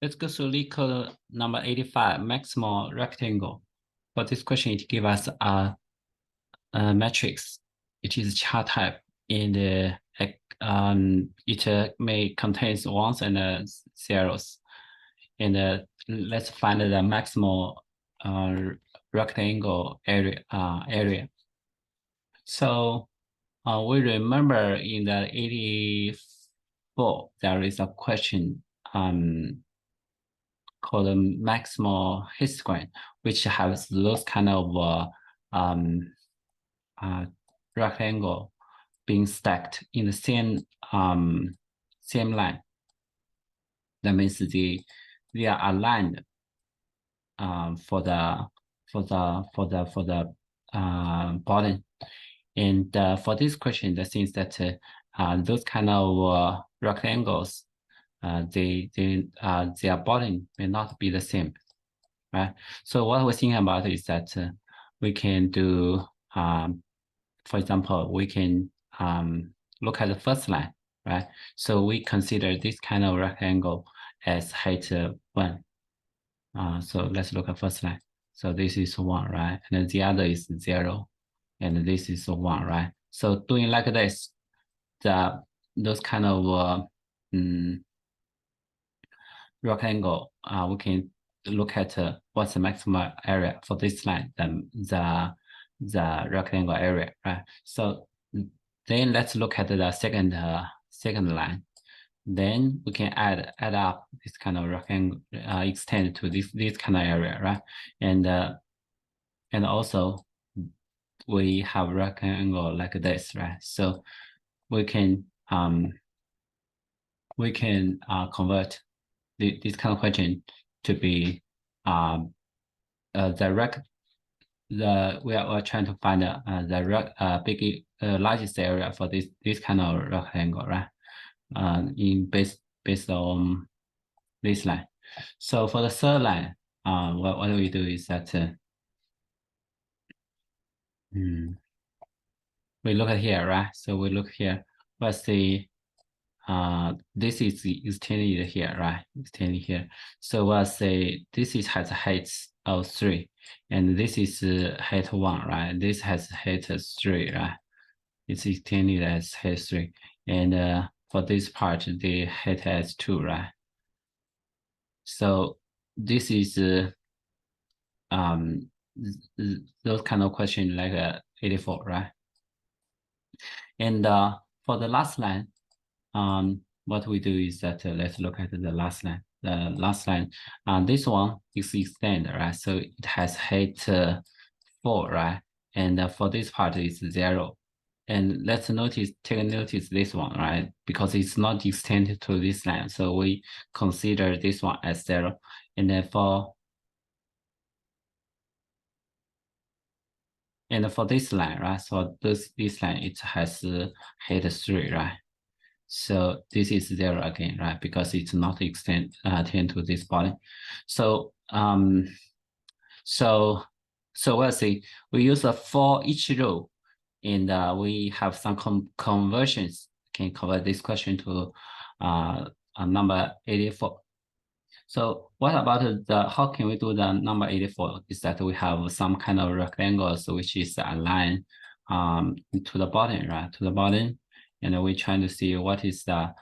Let's go to LeetCode number 85, maximal rectangle. For this question, it gives us a matrix. It is chart type, and it may contain ones and zeros. And let's find the maximal rectangle area. So we remember in the 84 there is a question called a maximal histogram, which has those kind of rectangle being stacked in the same line. That means they are aligned for the bottom. And for this question, that means that those kind of rectangles, their bottom may not be the same, right? So what we're thinking about is that we can do, for example, we can look at the first line, right? So we consider this kind of rectangle as height 1. So let's look at first line. So this is 1, right? And then the other is 0, and this is 1, right? So doing like this, those kind of rectangle, we can look at what's the maximum area for this line, the rectangle area, right? So then let's look at the second line. Then we can add up this kind of rectangle, extend to this kind of area, right? And also we have rectangle like this, right? So we can convert this kind of question to be we are trying to find the largest area for this kind of rectangle, right? Based on this line. So for the third line, what we do is that we look at here, right? So we look here. Let's see. This is extended here, right? Extended here. So we'll say this has height of 3, and this is height 1, right? This has height 3, right? It's extended as height 3, and for this part, the height has 2, right? So this is those kind of questions like 84, right? And for the last line, what we do is that let's look at the last line. The last line, this one is extended, right? So it has height 4, right? And for this part is 0. And let's take notice this one, right? Because it's not extended to this line. So we consider this one as 0. And then for this line, right? So this line, it has height 3, right? So this is 0 again, right? Because it's not extend to this body. So so we'll see. We use for each row, and we have some conversions. Can convert this question to number 84. So what about how can we do the number 84? Is that we have some kind of rectangles which is aligned to the bottom, right? To the bottom, and we're trying to see what is the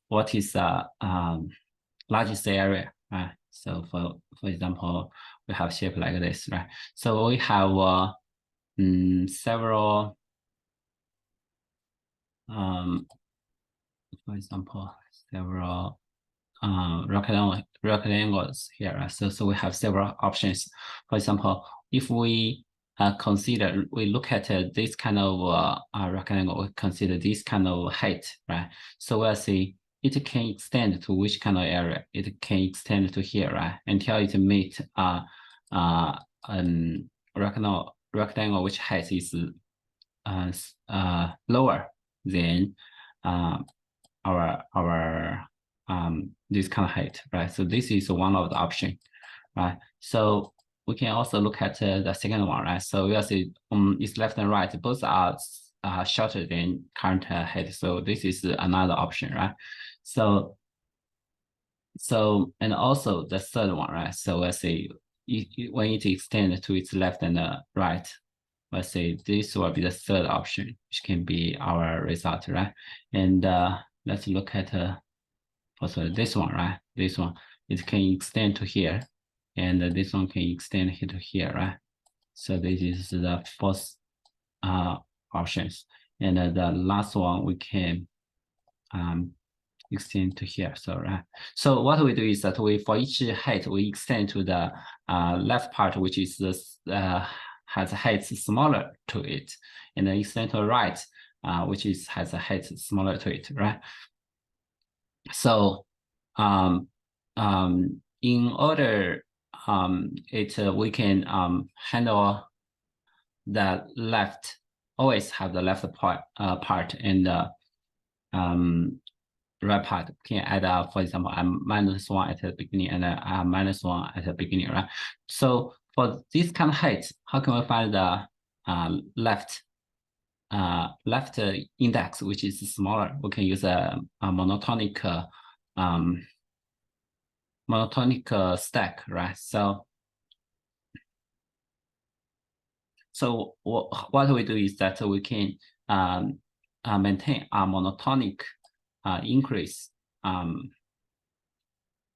largest area, right? So for example, we have shape like this, right? So we have several for example, several rectangles here, right? So we have several options. For example, if we we look at this kind of rectangle, we consider this kind of height, right? So we'll see it can extend to which kind of area. It can extend to here, right? Until it meets rectangle which height is lower than our this kind of height, right? So this is one of the option, right? So we can also look at the second one, right? So we'll see it's left and right, both are shorter than current height. So this is another option, right? So So, and also the third one, right? So let's say we need to extend to its left and right. Let's say this will be the third option, which can be our result, right? And let's look at also this one, right? This one, it can extend to here, and this one can extend here to here, right? So this is the fourth options. And the last one we can extend to here. So right. So what we do is that we for each height we extend to the left part, which is this has heights smaller to it, and then extend to the right, which is has a height smaller to it, right? So in order we can handle the left, always have the left part and the right part can add up, for example, I'm -1 at the beginning and I'm -1 at the beginning, right? So for this kind of height, how can we find the left index, which is smaller? We can use a monotonic stack, right? So what we do is that we can maintain a monotonic increase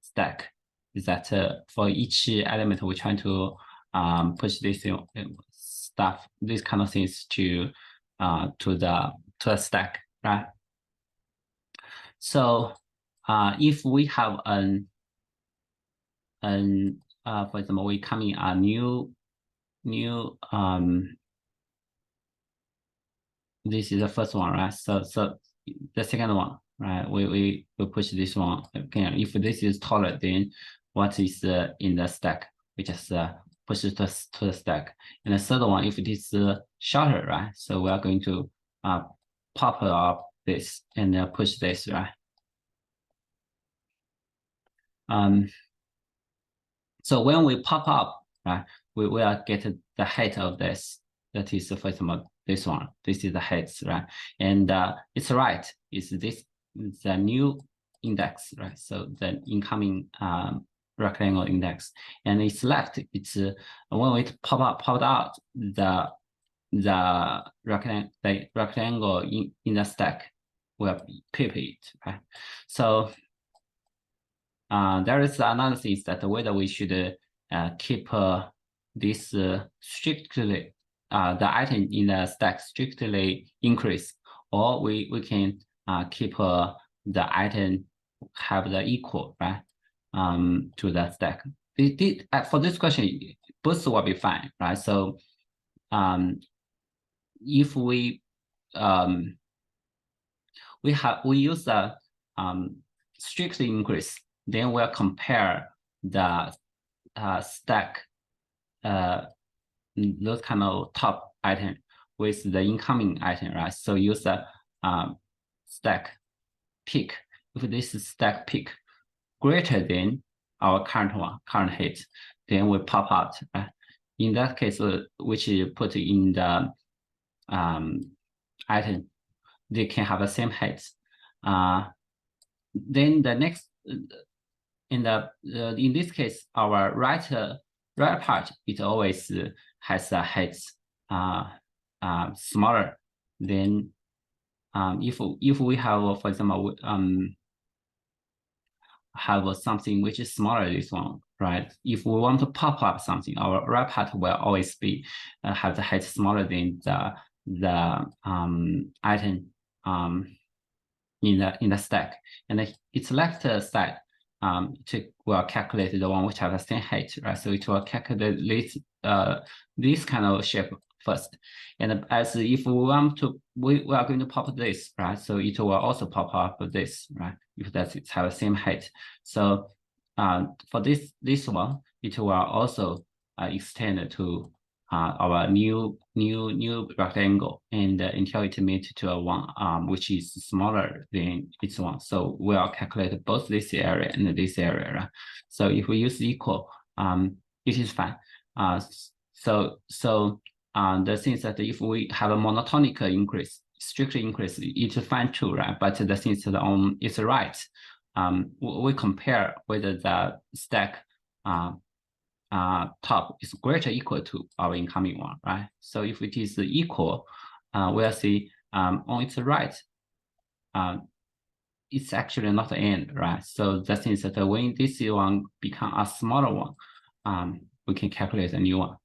stack. Is that for each element we're trying to push this stuff, these kind of things to the stack, right? So if we have for example, we come in a new this is the first one, right? So the second one, right? We push this one again. If this is taller, then what is in the stack? We just push it to the stack. And the third one, if it is shorter, right? So we are going to pop up this and push this, right? So when we pop up, right, we will get the height of this. That is, for example, this one. This is the height, right? And it's right. Is this the new index, right? So the incoming rectangle index, and it's left. It's when we popped out the rectangle in the stack will pip it, right? So there is another thing that whether we should keep this strictly the item in the stack strictly increase, or we can keep the item have the equal, right, to the stack. For this question, both will be fine, right? So if we use the strictly increase, then we'll compare the stack, those kind of top item with the incoming item, right? So use the stack peak. If this is stack peak greater than our current height, then we pop out, right? In that case, which you put in the item, they can have the same height. Then the next, in this case, our right part, it always has a height smaller than if we have, for example, have something which is smaller than this one, right? If we want to pop up something, our right part will always be have the height smaller than the item in the stack, and its left side will calculate the one which have the same height, right? So it will calculate this kind of shape first, and as if we want to, we are going to pop this, right? So it will also pop up this, right? If that it have the same height. So for this one, it will also extend to our new rectangle, and until it meets to a one which is smaller than its one. So we'll calculate both this area and this area, right? So if we use equal, it is fine. The thing is that if we have a monotonic increase, strictly increase, it's fine too, right? But the thing is that it's right. we compare whether the stack top is greater or equal to our incoming one, right? So if it is equal, we'll see on its right, it's actually not the end, right? So that means that when this one become a smaller one, we can calculate a new one.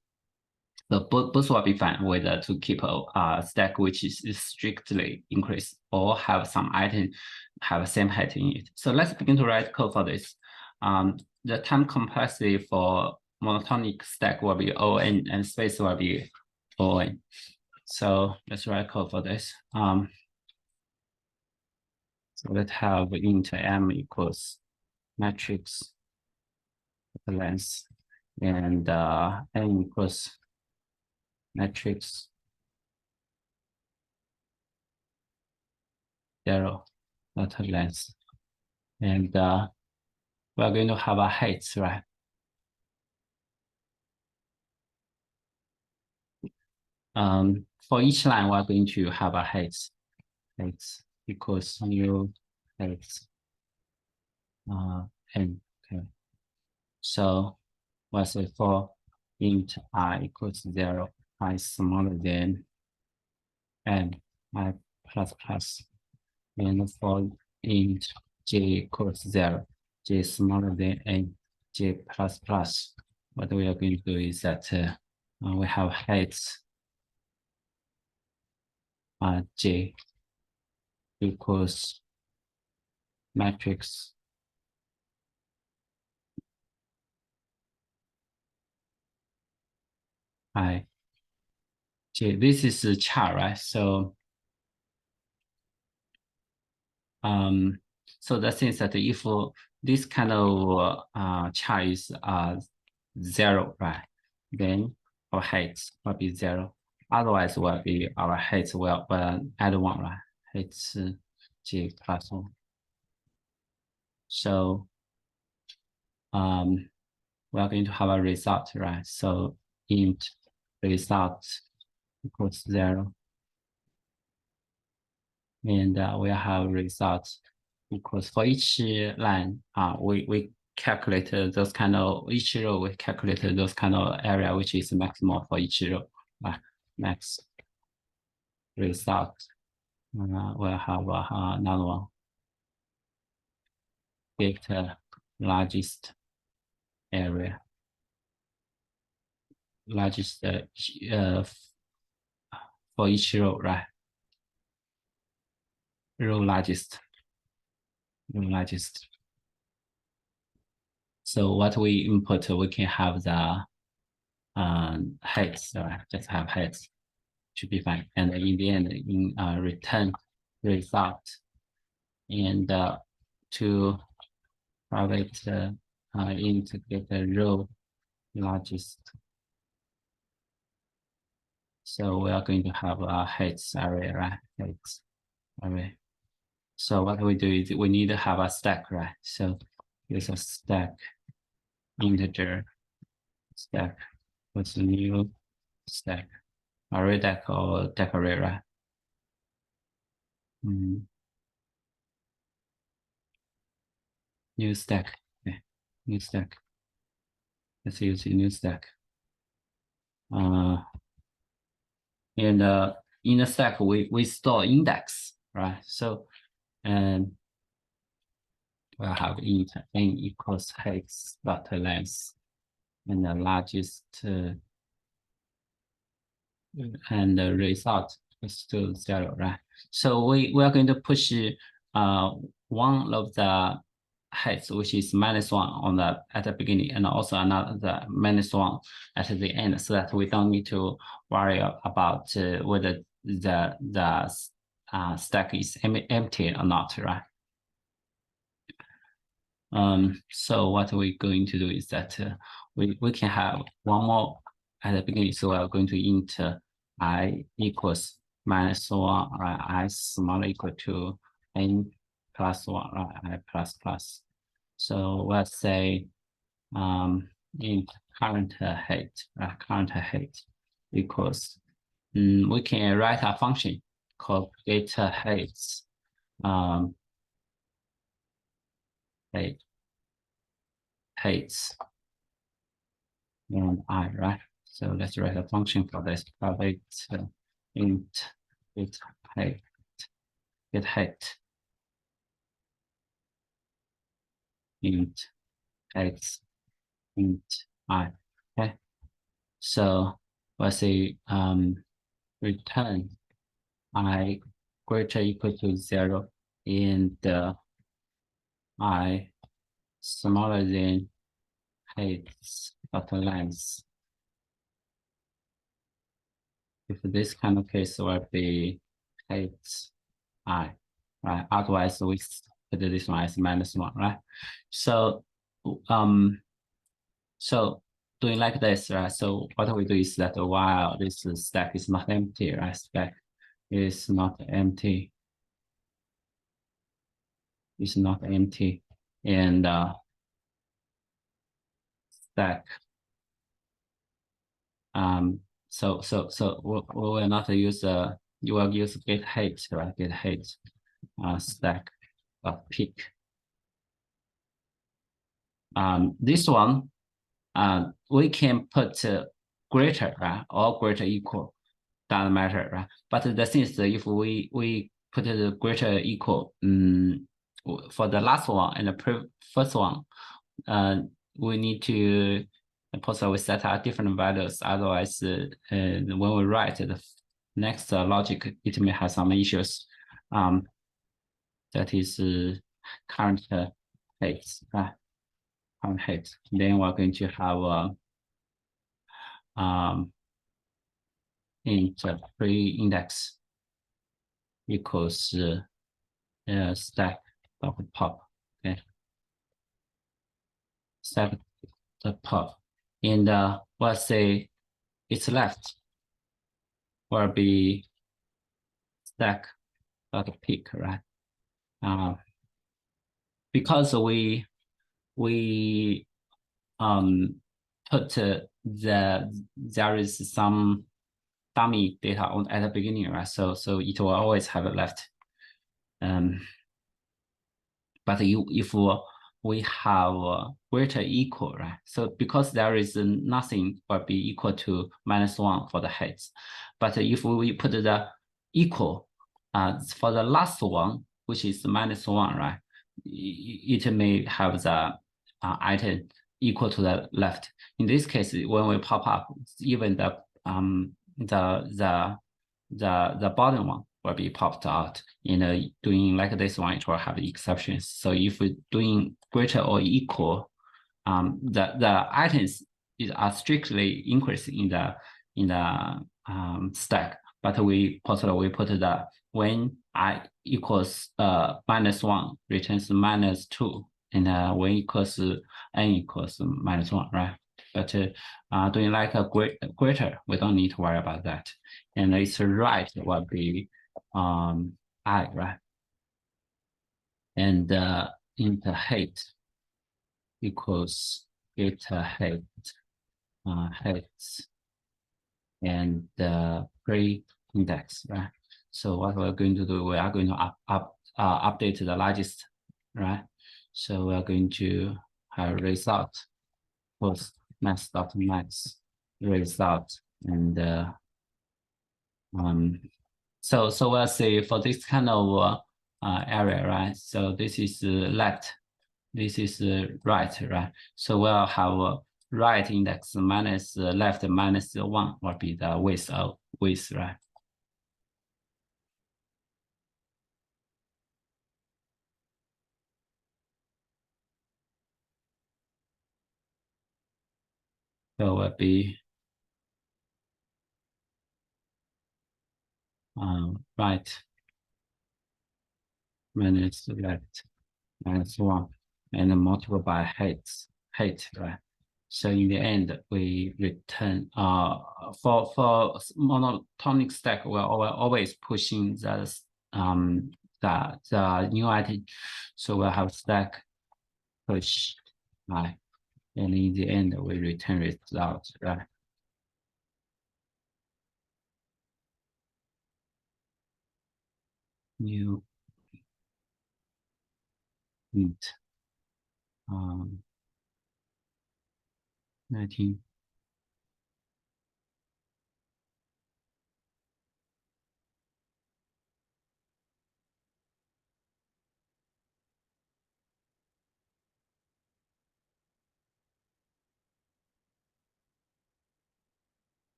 So both will be fine whether to keep a stack which is strictly increased or have some item have the same height in it. So let's begin to write code for this. The time complexity for monotonic stack will be O(n) and space will be O(n). So let's write code for this. So let's have int m equals matrix length and n equals matrix 0 dot length, and we're going to have a height, right? For each line, we're going to have a height equals new height n. Okay, so let's say for int I equals 0, I smaller than n, I plus plus, and for int j equals 0, j smaller than n, j plus plus. What we are going to do is that we have height j equals matrix I j. This is a char, right? So so that means that if this kind of char is 0, right, then our height will be 0. Otherwise, will be our height will add 1, right? Height j plus 1. So we are going to have a result, right? So int result equals 0, and we have result equals for each line. We calculate those kind of each row. We calculate those kind of area which is maximal for each row. Max result. We'll have another one. Get largest area. Largest for each row, right? Row largest. So what we input, we can have the heights, right? Just have heights, should be fine. And in the end, in return result, and to private int get the row largest. So we are going to have a heights array, right? Heights array. So what we do is we need to have a stack, right? So use a stack integer stack. What's the new stack? Array deck or deck array, right? New stack. Okay. New stack. Let's use a new stack. And in the stack we store index, right? So and we'll have int n equals height dot length, and the largest and the result is to 0, right? So we are going to push one of the heights, which is -1 on the at the beginning, and also another -1 at the end, so that we don't need to worry about whether the stack is empty or not, right? So what we're going to do is that we can have one more at the beginning. So we're going to int I equals -1, right? I smaller equal to n plus 1, right? I plus plus. So let's say int current height, right? Current height equals, we can write a function called get height height, heights, and I, right? So let's write a function for this. Private int get height, get height, int heights, int I. Okay. So let's say return I greater equal to 0 and I smaller than heights of length. If this kind of case will be heights I, right? Otherwise we put this one as -1, right? So so doing like this, right? So what we do is that while this stack is not empty, right? Stack is not empty, it's not empty, and stack. So we will not use you will use get height, right? Get height stack of peak. This one we can put greater, right? Or greater equal, doesn't matter, right? But the thing is, if we put the greater equal, for the last one and the first one, we need to possibly set out different values. Otherwise, when we write the next logic, it may have some issues. That is current heights, right? Current height. Then we're going to have int pre-index equals stack of pop. Okay, stack the pop, and let's say its left will be stack of peak, right? Because we put there is some dummy data on at the beginning, right? So it will always have a left. But if we have greater equal, right? So because there is nothing will be equal to -1 for the heads. But if we put the equal for the last one, which is -1, right? It may have the item equal to the left. In this case, when we pop up, even the bottom one will be popped out. Doing like this one, it will have exceptions. So if we're doing greater or equal, the items are strictly increasing in the stack. But we put the when I equals -1 returns -2, and when equals n equals -1, right? But doing like a greater, we don't need to worry about that. And its right will be I, right? And int height equals get height heights and pre-index, right? So what we're going to do, we are going to update the largest, right? So we are going to have result post max.max result, and so we'll say for this kind of area, right? So this is left, this is right, right? So we'll have right index minus left -1 will be the width of width, right? So will be right minus left -1 and multiple by height, right? So in the end, we return for monotonic stack, we're always pushing the new item. So we'll have stack push, right? And in the end, we return result, right? New int 19.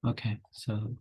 Okay, so